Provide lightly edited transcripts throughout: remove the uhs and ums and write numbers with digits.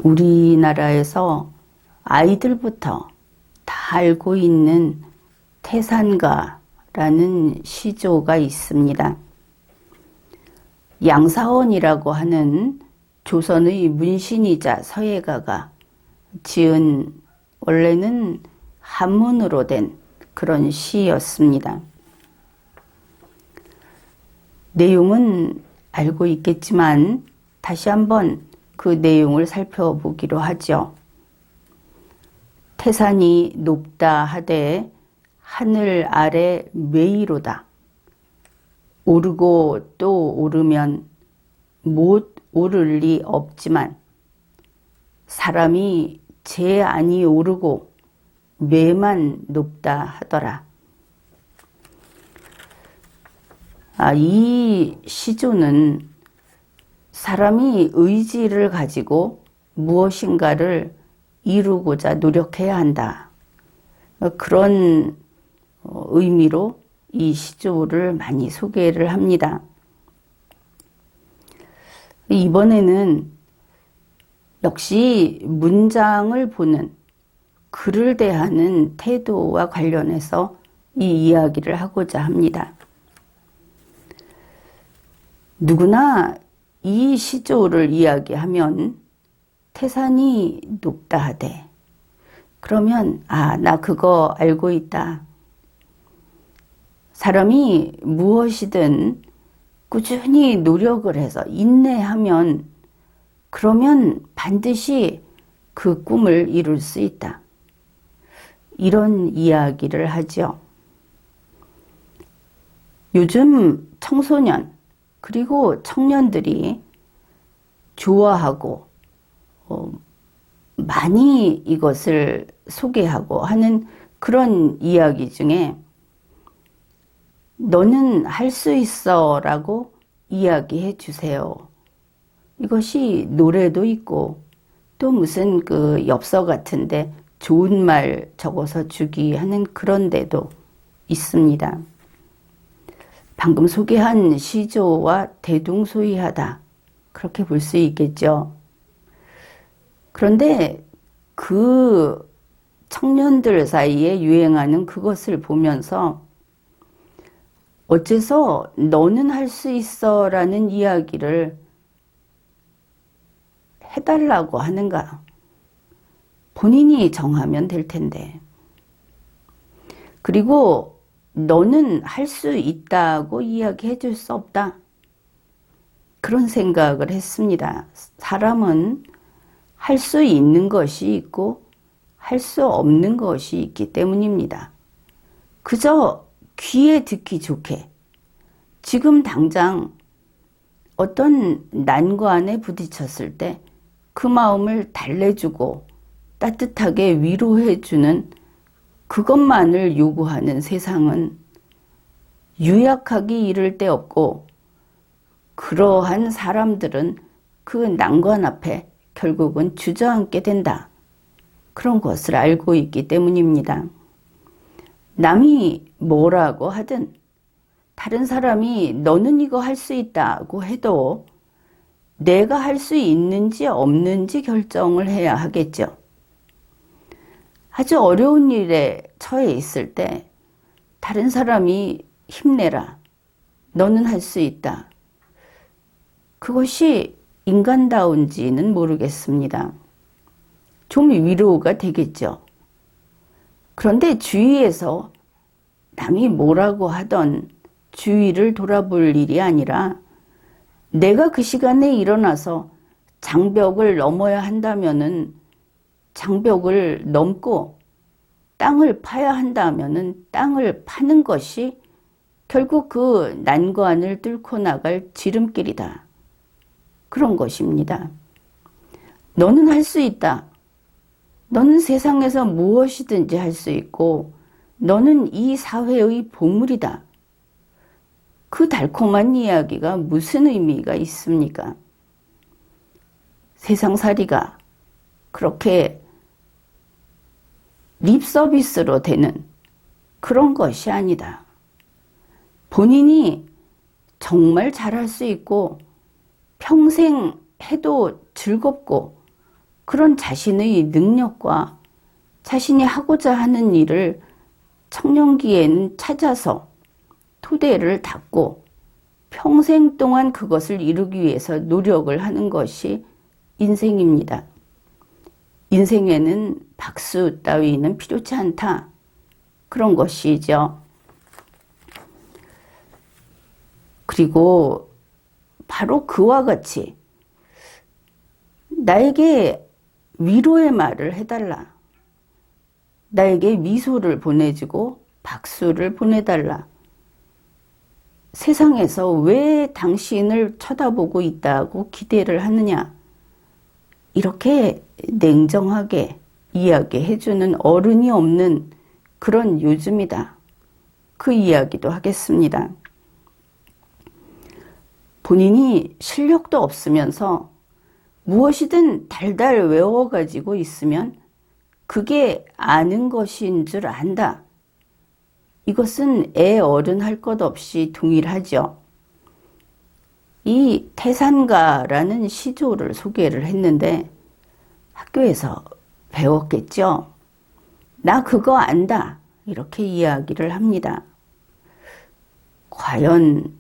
우리나라에서 아이들부터 다 알고 있는 태산가라는 시조가 있습니다. 양사원이라고 하는 조선의 문신이자 서예가가 지은 원래는 한문으로 된 그런 시였습니다. 내용은 알고 있겠지만 다시 한번 그 내용을 살펴보기로 하죠. 태산이 높다 하되 하늘 아래 매이로다. 오르고 또 오르면 못 오를 리 없지만 사람이 제 안이 오르고 매만 높다 하더라. 이 시조는 사람이 의지를 가지고 무엇인가를 이루고자 노력해야 한다. 그런 의미로 이 시조를 많이 소개를 합니다. 이번에는 역시 문장을 보는 글을 대하는 태도와 관련해서 이 이야기를 하고자 합니다. 누구나 이 시조를 이야기하면 태산이 높다 하되 그러면 나 그거 알고 있다. 사람이 무엇이든 꾸준히 노력을 해서 인내하면 그러면 반드시 그 꿈을 이룰 수 있다. 이런 이야기를 하죠. 요즘 청소년 그리고 청년들이 좋아하고 많이 이것을 소개하고 하는 그런 이야기 중에 너는 할 수 있어 라고 이야기해 주세요. 이것이 노래도 있고 또 무슨 그 엽서 같은데 좋은 말 적어서 주기 하는 그런 데도 있습니다. 방금 소개한 시조와 대동소이하다. 그렇게 볼 수 있겠죠. 그런데 그 청년들 사이에 유행하는 그것을 보면서 어째서 너는 할 수 있어 라는 이야기를 해달라고 하는가? 본인이 정하면 될 텐데. 그리고 너는 할 수 있다고 이야기해 줄 수 없다. 그런 생각을 했습니다. 사람은 할 수 있는 것이 있고 할 수 없는 것이 있기 때문입니다. 그저 귀에 듣기 좋게 지금 당장 어떤 난관에 부딪혔을 때 그 마음을 달래주고 따뜻하게 위로해주는 그것만을 요구하는 세상은 유약하기 이를 데 없고 그러한 사람들은 그 난관 앞에 결국은 주저앉게 된다. 그런 것을 알고 있기 때문입니다. 남이 뭐라고 하든 다른 사람이 너는 이거 할 수 있다고 해도 내가 할 수 있는지 없는지 결정을 해야 하겠죠. 아주 어려운 일에 처해 있을 때 다른 사람이 힘내라. 너는 할 수 있다. 그것이 인간다운지는 모르겠습니다. 좀 위로가 되겠죠. 그런데 주위에서 남이 뭐라고 하던 주위를 돌아볼 일이 아니라 내가 그 시간에 일어나서 장벽을 넘어야 한다면은 장벽을 넘고 땅을 파야 한다면은 땅을 파는 것이 결국 그 난관을 뚫고 나갈 지름길이다. 그런 것입니다. 너는 할 수 있다. 너는 세상에서 무엇이든지 할 수 있고 너는 이 사회의 보물이다. 그 달콤한 이야기가 무슨 의미가 있습니까? 세상살이가 그렇게 립서비스로 되는 그런 것이 아니다. 본인이 정말 잘할 수 있고 평생 해도 즐겁고 그런 자신의 능력과 자신이 하고자 하는 일을 청년기에는 찾아서 토대를 닦고 평생 동안 그것을 이루기 위해서 노력을 하는 것이 인생입니다. 인생에는 박수 따위는 필요치 않다. 그런 것이죠. 그리고 바로 그와 같이 나에게 위로의 말을 해달라. 나에게 미소를 보내주고 박수를 보내달라. 세상에서 왜 당신을 쳐다보고 있다고 기대를 하느냐. 이렇게 냉정하게 이야기해주는 어른이 없는 그런 요즘이다. 그 이야기도 하겠습니다. 본인이 실력도 없으면서 무엇이든 달달 외워가지고 있으면 그게 아는 것인 줄 안다. 이것은 애 어른 할 것 없이 동일하죠. 이 태산가라는 시조를 소개를 했는데 학교에서 배웠겠죠. 나 그거 안다. 이렇게 이야기를 합니다. 과연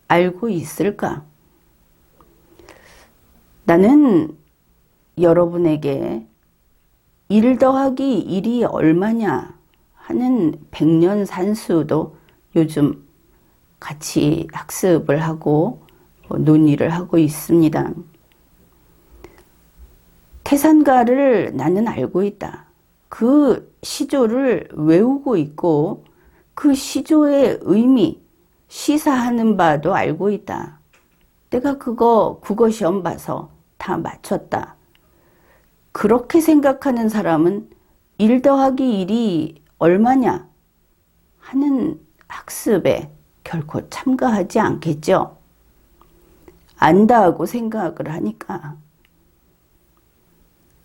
알고 있을까? 나는 여러분에게 1 더하기 1이 얼마냐 하는 백년산수도 요즘 같이 학습을 하고 논의를 하고 있습니다. 태산가를 나는 알고 있다. 그 시조를 외우고 있고 그 시조의 의미, 시사하는 바도 알고 있다. 내가 그거 국어시험 봐서 다 맞췄다. 그렇게 생각하는 사람은 1 더하기 1이 얼마냐 하는 학습에 결코 참가하지 않겠죠. 안다고 생각을 하니까.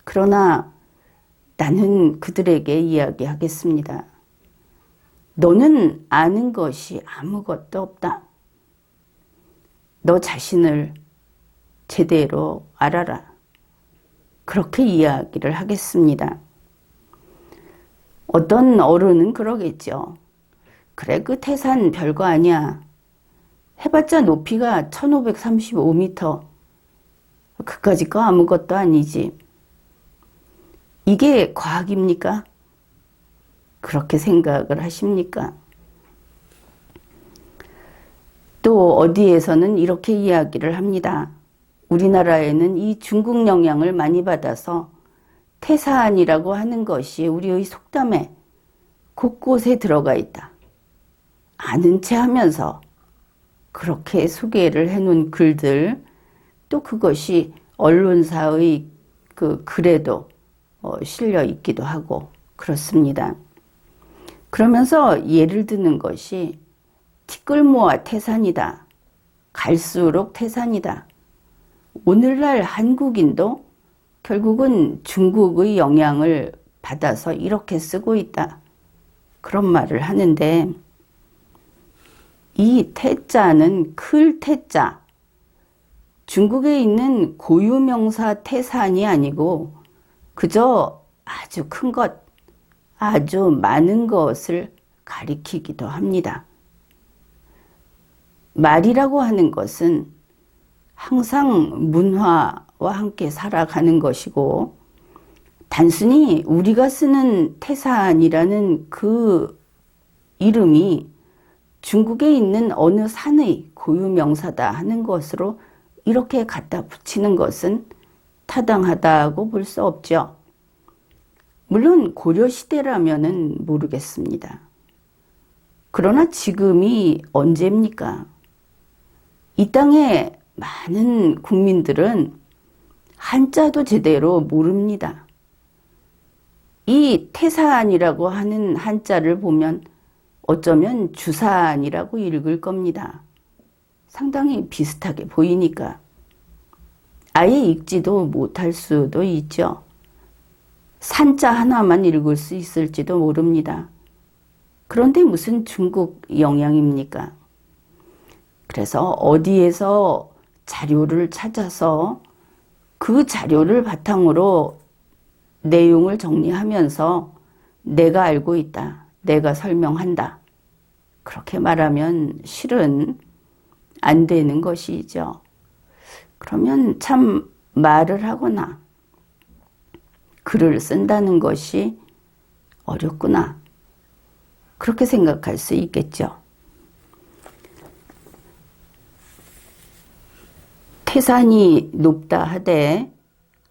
그러나 나는 그들에게 이야기하겠습니다. 너는 아는 것이 아무것도 없다. 너 자신을 제대로 알아라. 그렇게 이야기를 하겠습니다. 어떤 어른은 그러겠죠. 그래, 그 태산 별거 아니야. 해봤자 높이가 1535m. 그까짓 거 아무것도 아니지. 이게 과학입니까? 그렇게 생각을 하십니까? 또 어디에서는 이렇게 이야기를 합니다. 우리나라에는 이 중국 영향을 많이 받아서 태산이라고 하는 것이 우리의 속담에 곳곳에 들어가 있다. 아는 체 하면서 그렇게 소개를 해놓은 글들, 또 그것이 언론사의 그 글에도 실려 있기도 하고 그렇습니다. 그러면서 예를 드는 것이 티끌모아 태산이다. 갈수록 태산이다. 오늘날 한국인도 결국은 중국의 영향을 받아서 이렇게 쓰고 있다. 그런 말을 하는데 이 태자는 클 태자, 중국에 있는 고유명사 태산이 아니고 그저 아주 큰 것, 아주 많은 것을 가리키기도 합니다. 말이라고 하는 것은 항상 문화와 함께 살아가는 것이고 단순히 우리가 쓰는 태산이라는 그 이름이 중국에 있는 어느 산의 고유명사다 하는 것으로 이렇게 갖다 붙이는 것은 타당하다고 볼 수 없죠. 물론 고려시대라면은 모르겠습니다. 그러나 지금이 언제입니까? 이 땅에 많은 국민들은 한자도 제대로 모릅니다. 이 태산이라고 하는 한자를 보면 어쩌면 주산이라고 읽을 겁니다. 상당히 비슷하게 보이니까. 아예 읽지도 못할 수도 있죠. 산자 하나만 읽을 수 있을지도 모릅니다. 그런데 무슨 중국 영향입니까? 그래서 어디에서 자료를 찾아서 그 자료를 바탕으로 내용을 정리하면서 내가 알고 있다, 내가 설명한다, 그렇게 말하면 실은 안 되는 것이죠. 그러면 참 말을 하거나 글을 쓴다는 것이 어렵구나, 그렇게 생각할 수 있겠죠. 태산이 높다 하되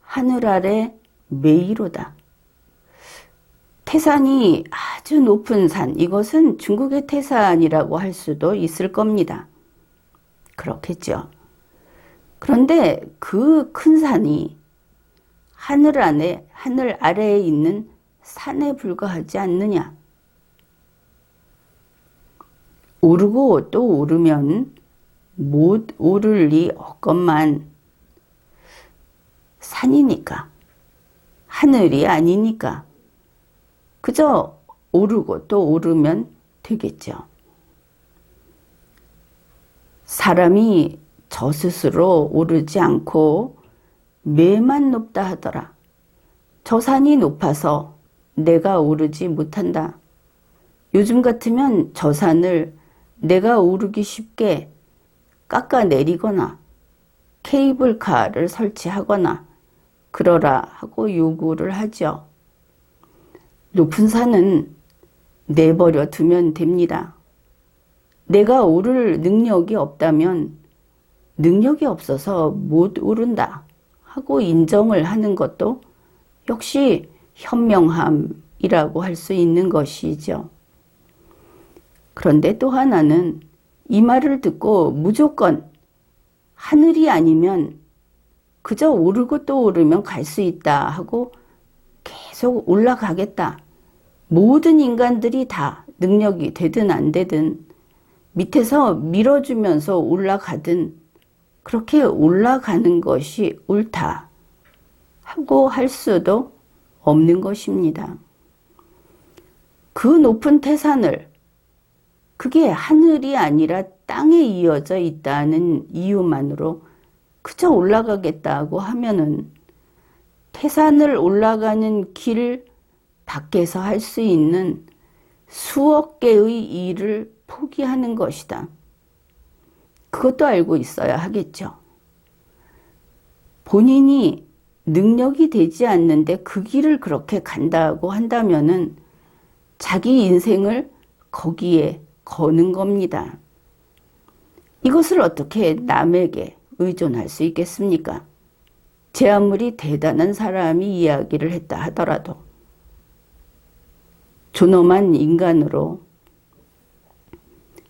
하늘 아래 매이로다. 태산이 아주 높은 산, 이것은 중국의 태산이라고 할 수도 있을 겁니다. 그렇겠죠. 그런데 그 큰 산이 하늘 아래에 있는 산에 불과하지 않느냐. 오르고 또 오르면 못 오를 리 없건만 산이니까, 하늘이 아니니까 그저 오르고 또 오르면 되겠죠. 사람이 저 스스로 오르지 않고 매만 높다 하더라. 저 산이 높아서 내가 오르지 못한다. 요즘 같으면 저 산을 내가 오르기 쉽게 깎아내리거나 케이블카를 설치하거나 그러라 하고 요구를 하죠. 높은 산은 내버려 두면 됩니다. 내가 오를 능력이 없다면 능력이 없어서 못 오른다 하고 인정을 하는 것도 역시 현명함이라고 할 수 있는 것이죠. 그런데 또 하나는 이 말을 듣고 무조건 하늘이 아니면 그저 오르고 또 오르면 갈 수 있다 하고 계속 올라가겠다. 모든 인간들이 다 능력이 되든 안 되든 밑에서 밀어주면서 올라가든 그렇게 올라가는 것이 옳다 하고 할 수도 없는 것입니다. 그 높은 태산을, 그게 하늘이 아니라 땅에 이어져 있다는 이유만으로 그저 올라가겠다고 하면은 태산을 올라가는 길 밖에서 할 수 있는 수억 개의 일을 포기하는 것이다. 그것도 알고 있어야 하겠죠. 본인이 능력이 되지 않는데 그 길을 그렇게 간다고 한다면은 자기 인생을 거기에 거는 겁니다. 이것을 어떻게 남에게 의존할 수 있겠습니까? 제 아무리 대단한 사람이 이야기를 했다 하더라도 존엄한 인간으로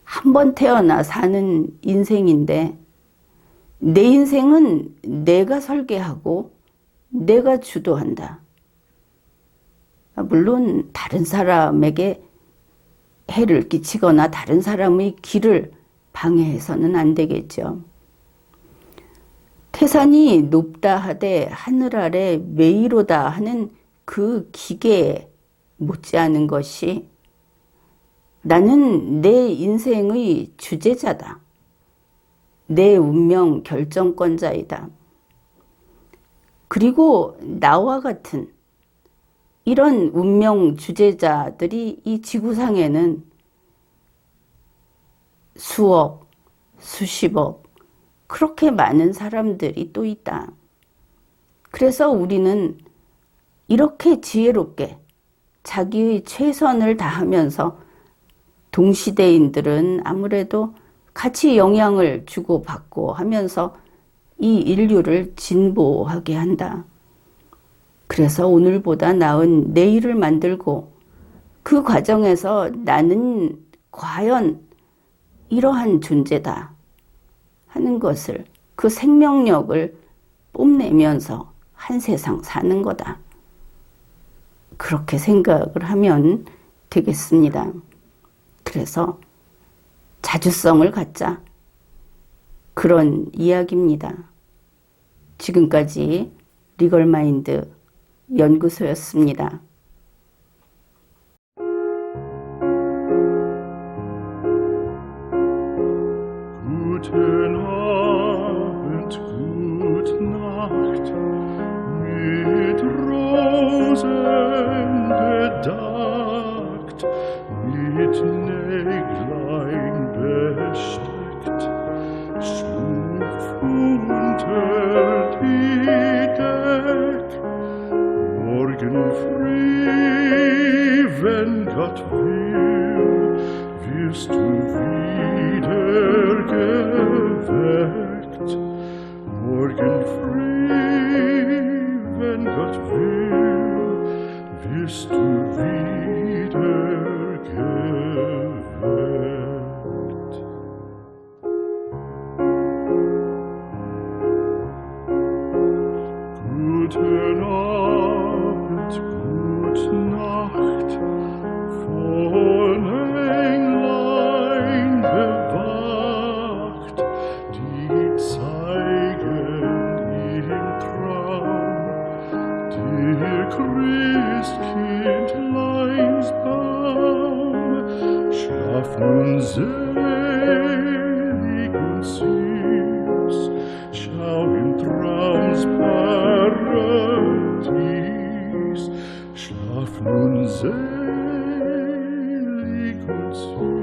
한 번 태어나 사는 인생인데 내 인생은 내가 설계하고 내가 주도한다. 물론 다른 사람에게 해를 끼치거나 다른 사람의 길을 방해해서는 안 되겠죠. 태산이 높다 하되 하늘 아래 매이로다 하는 그 기계에 못지않은 것이 나는 내 인생의 주제자다. 내 운명 결정권자이다. 그리고 나와 같은 이런 운명 주제자들이 이 지구상에는 수억, 수십억, 그렇게 많은 사람들이 또 있다. 그래서 우리는 이렇게 지혜롭게 자기의 최선을 다하면서 동시대인들은 아무래도 같이 영향을 주고받고 하면서 이 인류를 진보하게 한다. 그래서 오늘보다 나은 내일을 만들고 그 과정에서 나는 과연 이러한 존재다 하는 것을, 그 생명력을 뽐내면서 한 세상 사는 거다. 그렇게 생각을 하면 되겠습니다. 그래서 자주성을 갖자. 그런 이야기입니다. 지금까지 리걸마인드 연구소였습니다. Guten Abend, gute Nacht, mit Rose Rosen bedeckt, mit Näglein besteckt, Schmuf unter die Deck. Morgen früh, wenn Gott will, wirst du wieder geweckt. Morgen früh, wenn Gott will, wirst du wieder geweckt. Guten Abend, gute Nacht, von Englein bewacht, die zeigen im Traum dir Christkindleins Baum. Schlaf nun selig und süß, schau im Traums Paradies. Schlaf nun selig und süß.